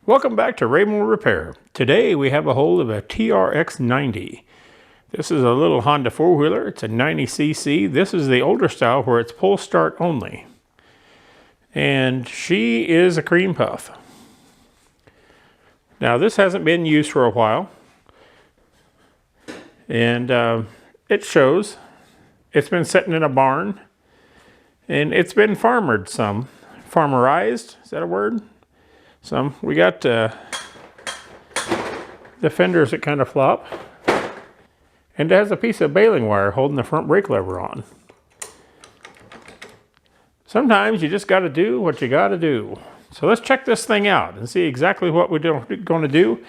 Welcome back to Raymond Repair. Today we have a hold of a TRX 90. This is a little Honda four-wheeler. It's a 90cc. This is the older style where it's pull start only. And she is a cream puff. Now this hasn't been used for a while. And it shows. It's been sitting in a barn. And it's been farmered some. Farmerized, is that a word? Some. We got the fenders that kind of flop. And it has a piece of baling wire holding the front brake lever on. Sometimes you just got to do what you got to do. So let's check this thing out and see exactly what we're going to do.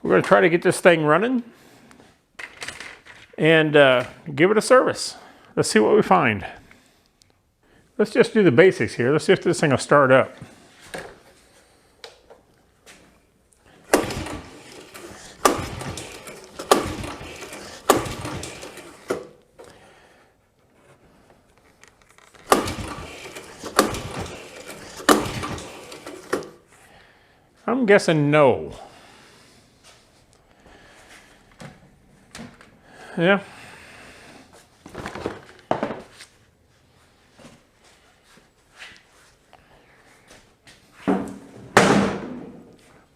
We're going to try to get this thing running and give it a service. Let's see what we find. Let's just do the basics here. Let's see if this thing will start up. I'm guessing no. Yeah.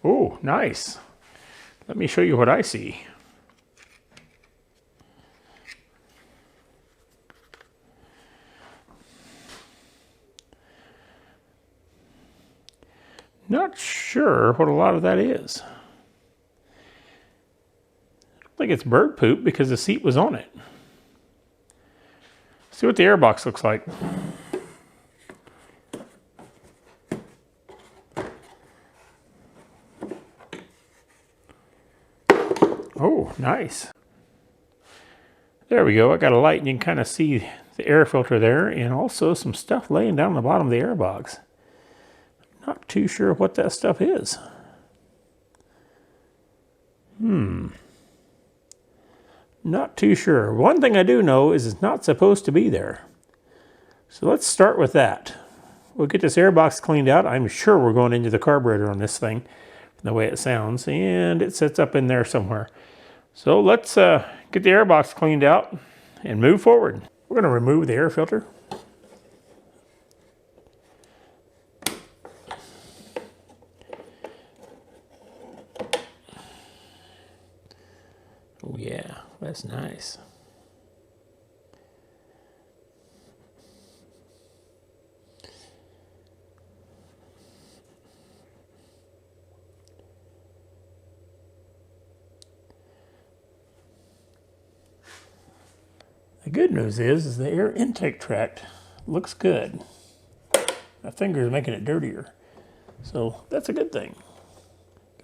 Oh, nice. Let me show you what I see. Not sure what a lot of that is. I don't think it's bird poop because the seat was on it. See what the airbox looks like. Oh, nice. There we go. I got a light and you can kind of see the air filter there and also some stuff laying down the bottom of the airbox. Not too sure what that stuff is. Not too sure. One thing I do know is it's not supposed to be there. So let's start with that. We'll get this airbox cleaned out. I'm sure we're going into the carburetor on this thing, the way it sounds, and it sits up in there somewhere. So let's get the airbox cleaned out and move forward. We're going to remove the air filter. Oh yeah, that's nice. The good news is the air intake tract looks good. My finger is making it dirtier. So that's a good thing.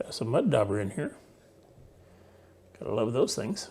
Got some mud dauber in here. Gotta love those things.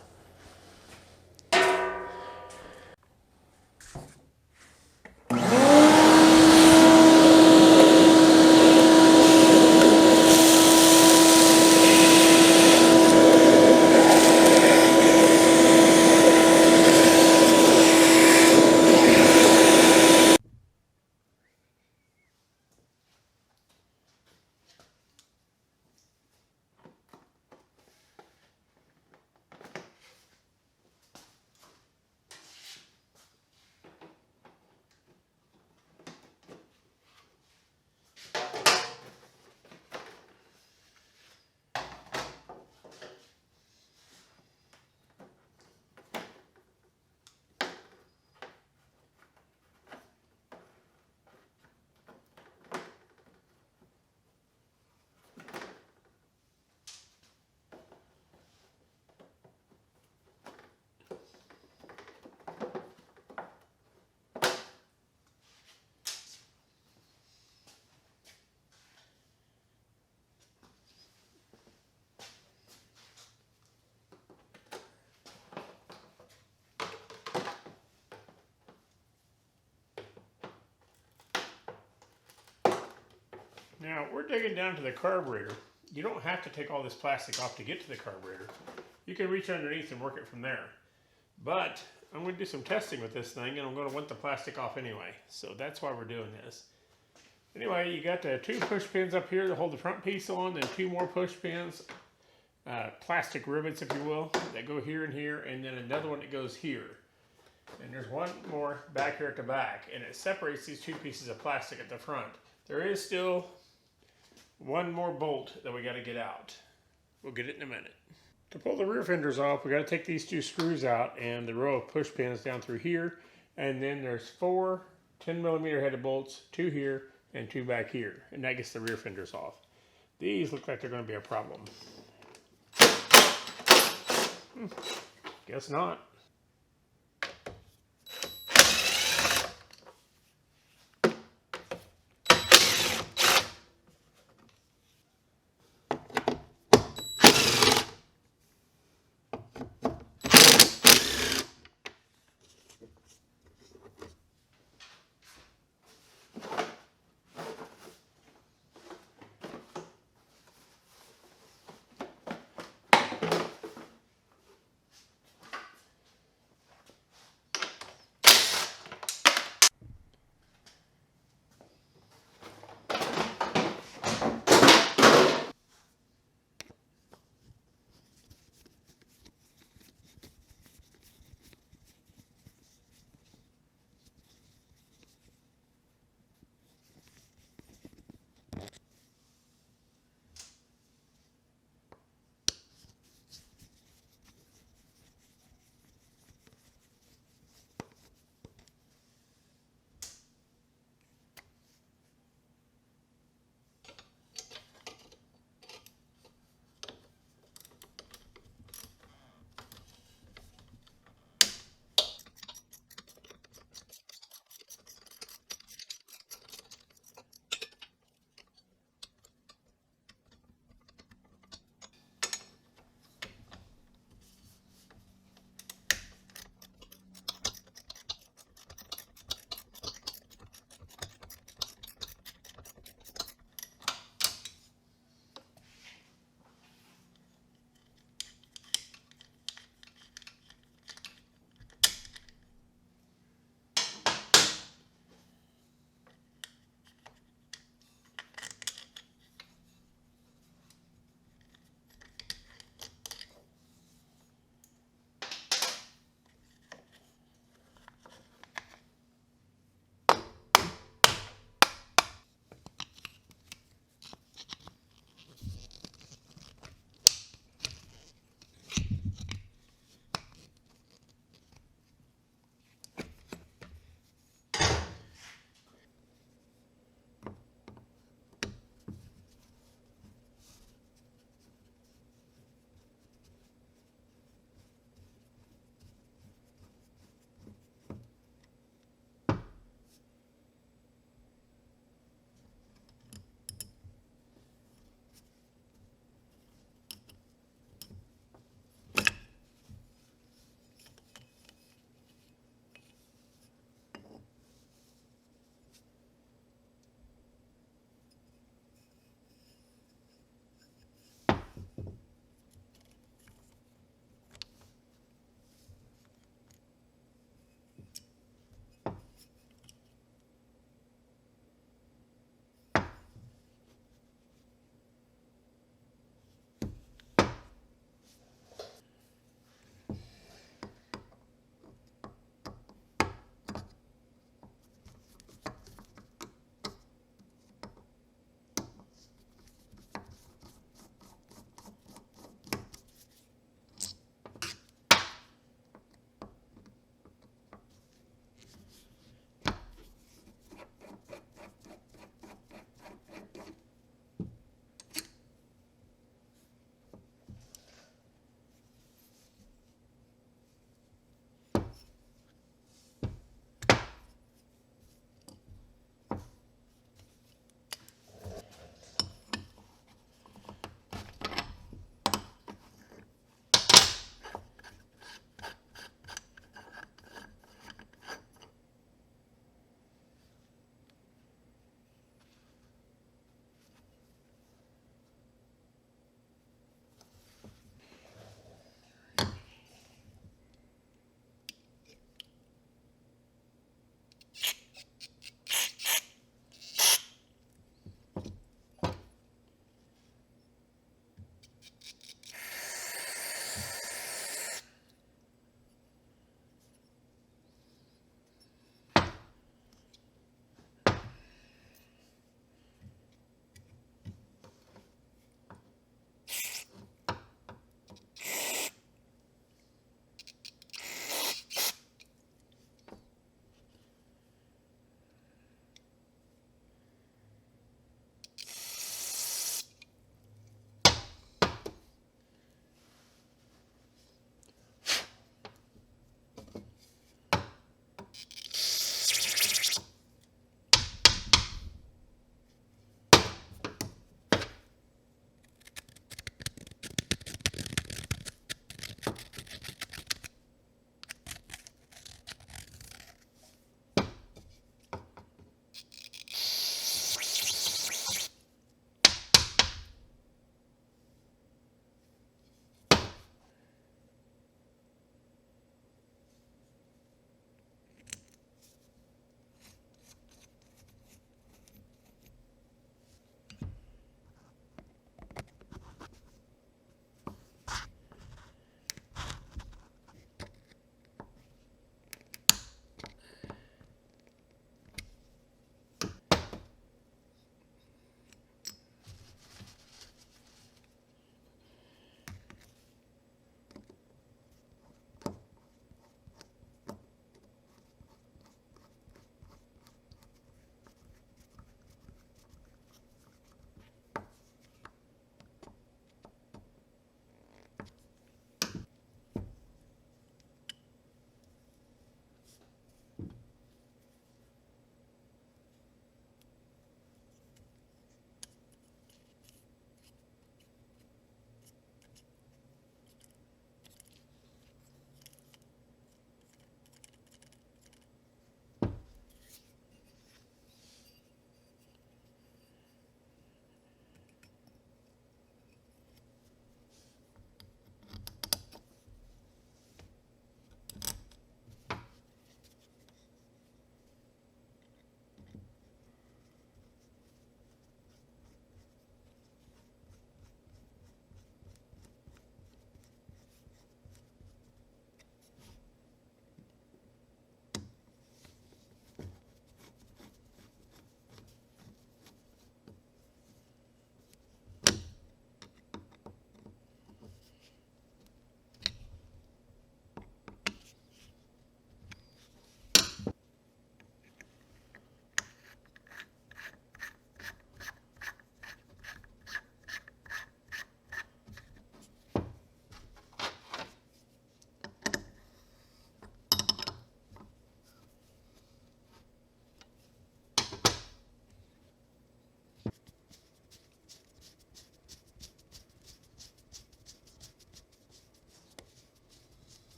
Now, we're digging down to the carburetor. You don't have to take all this plastic off to get to the carburetor. You can reach underneath and work it from there. But I'm going to do some testing with this thing, and I'm going to want the plastic off anyway. So that's why we're doing this. Anyway, you got the 2 push pins up here that hold the front piece on, then 2 more push pins, plastic rivets, if you will, that go here and here, and then another one that goes here. And there's one more back here at the back, and it separates these 2 pieces of plastic at the front. There is still one more bolt that we got to get out. We'll get it in a minute. To pull the rear fenders off, we got to take these 2 screws out and the row of push pins down through here, and then there's 4 10mm headed bolts, 2 here and 2 back here, and that gets the rear fenders off. These look like they're going to be a problem. Guess not.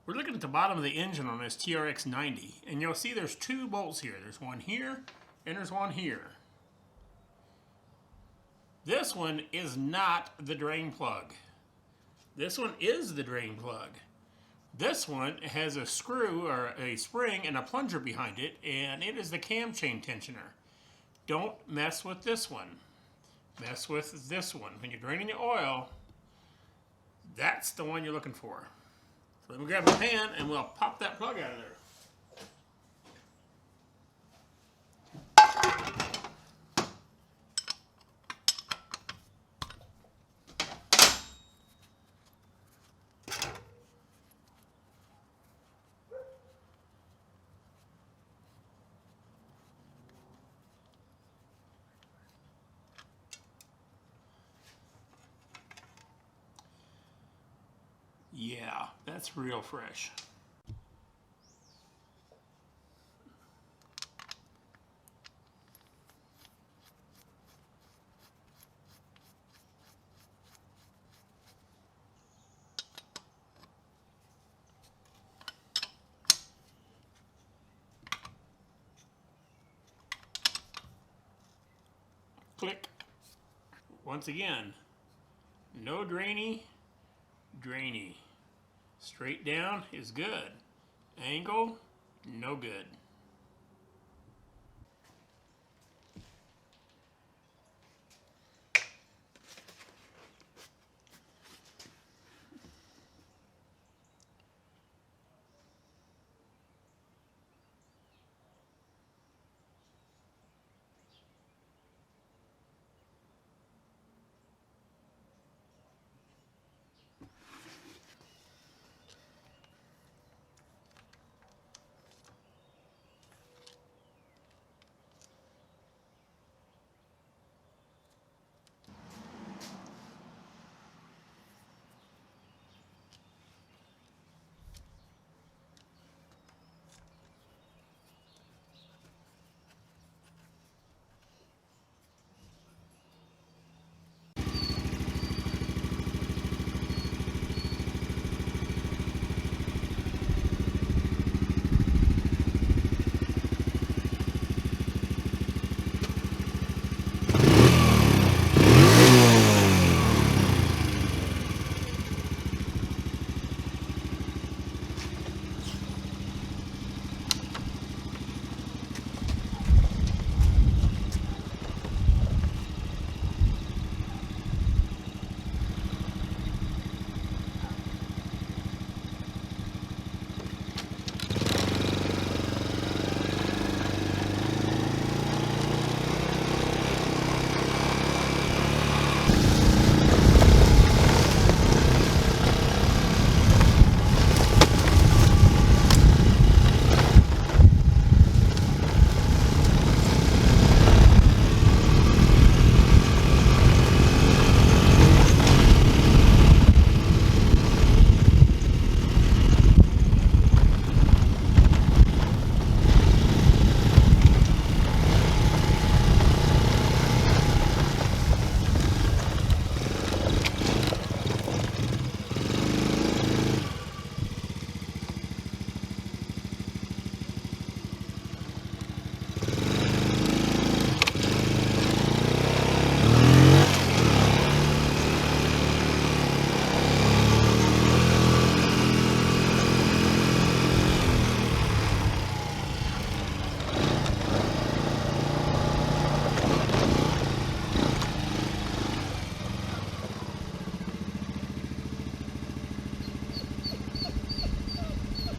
We're looking at the bottom of the engine on this TRX 90, and you'll see there's two bolts here. There's one here, and there's one here. This one is not the drain plug. This one is the drain plug. This one has a screw or a spring and a plunger behind it, and it is the cam chain tensioner. Don't mess with this one. Mess with this one. When you're draining the oil, that's the one you're looking for. So let me grab a pan and we'll pop that plug out of there. Yeah, that's real fresh. Click. Once again, no drainy. Straight down is good. Angle, no good.